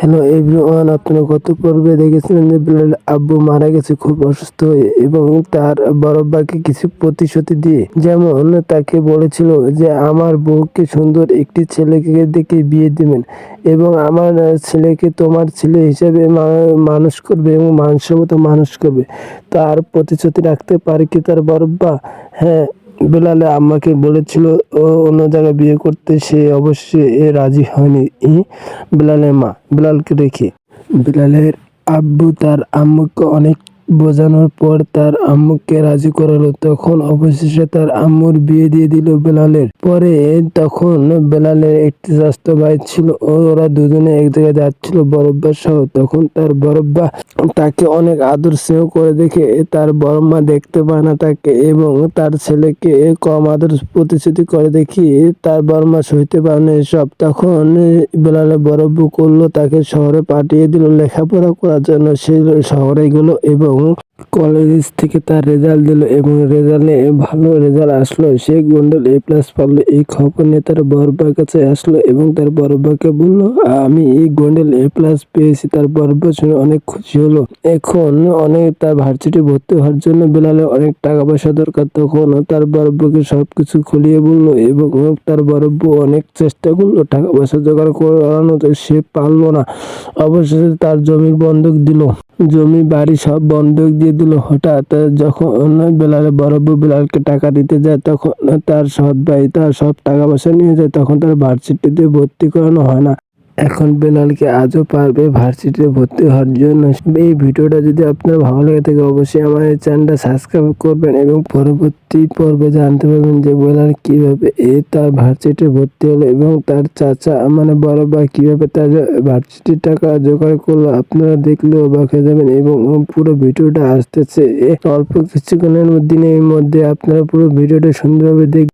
Hello everyone, আপনারা গত পর্বে দেখেছিলেন যে বিলাল আব্বু মারা গেছে খুব অসুস্থ হয়ে, এবং তার বড় ভাইকে কিছু প্রতিশ্রুতি দিয়ে, যেমন তাকে বলেছিল যে আমার বউকে সুন্দর একটি ছেলেকে দেখে বিয়ে দিবেন এবং আমার ছেলেকে তোমার ছেলে হিসেবে মানুষ করবে এবং মানসম্মত মানুষ করবে। তার প্রতিশ্রুতি রাখতে পারে কি তার বড় আব্বা? হ্যাঁ, বিলালে আম্মাকে বলেছিল ও অন্য জায়গায় বিয়ে করতে, সে অবশ্যই রাজি হয়নি বিলালের মা বিলালকে রেখে। বিলালের আব্বু তার আম্মুকে অনেক বোঝানোর পর তার আম্মুকে রাজি করালো। তখন অবশেষে তার আম্মুর বিয়ে দিয়ে দিল বিলালের। পরে তখন বিলালের একটি চাচাতো ভাই ছিল, ওরা দুজনে এক জায়গায় যাচ্ছিল বড়ব্বা সহ। তখন তার বড়ব্বা তাকে অনেক আদর স্নেহ করে দেখে তার বড় মা দেখতে পায় না তাকে, এবং তার ছেলেকে কম আদর প্রতিশ্রুতি করে দেখিয়ে তার বড় মা সইতে পারে না এসব। তখন বিলালের বড় বউ করলো, তাকে শহরে পাঠিয়ে দিল লেখাপড়া করার জন্য। সে শহরে গেল এবং কলেজ থেকে তার রেজাল্ট দিল এবং রেজাল্টে ভালো রেজাল্ট আসলো। সে গোল্ডেন A+ পারলো। এই খবর নিয়ে তার বড়ব্বার কাছে আসলো এবং তার বড়ব্বাকে বললো, আমি এই গোল্ডেন A+ পেয়েছি। তার বড়ব্বা শুনে অনেক খুশি হলো। এখন তার ভার্সিটি ভর্তি হওয়ার জন্য বিলালের অনেক টাকা পয়সা দরকার। তখন তার বড়ব্বাকে সবকিছু খুলিয়ে বললো এবং তার বড়ব্বা অনেক চেষ্টা করলো টাকা পয়সা জোগাড় করানো, সে পারলো না। অবশেষে তার জমি বন্ধক দিল, জমি বাড়ি সব বন্ধক দিয়ে দিল। হঠাৎ যখন বিলালের বড় বউ বিলালকে টাকা দিতে যায়, তখন তার সৎ ভাই তার সব টাকা পয়সা নিয়ে যায়। তখন তার ভার্সিটিতে ভর্তি করানো হয় না। এখন বিলালকে আজও পারবে ভার্সিটিতে ভর্তি হওয়ার জন্য। এই ভিডিওটা যদি আপনার ভালো লেগে থাকে, অবশ্যই আমার এই চ্যানেলটা সাবস্ক্রাইব করবেন এবং পরবর্তী পর্বে জানতে পারবেন যে বিলাল কিভাবে তার ভার্সিটিতে ভর্তি হলো এবং তার চাচা মানে বড় ভাই কিভাবে তার ভার্সিটির টাকা জোগাড় করলো। আপনারা দেখলে অবাক হয়ে যাবেন এবং পুরো ভিডিওটা আসতেছে অল্প কিছুক্ষণের দিনের মধ্যে। আপনারা পুরো ভিডিওটা সুন্দরভাবে দেখবেন।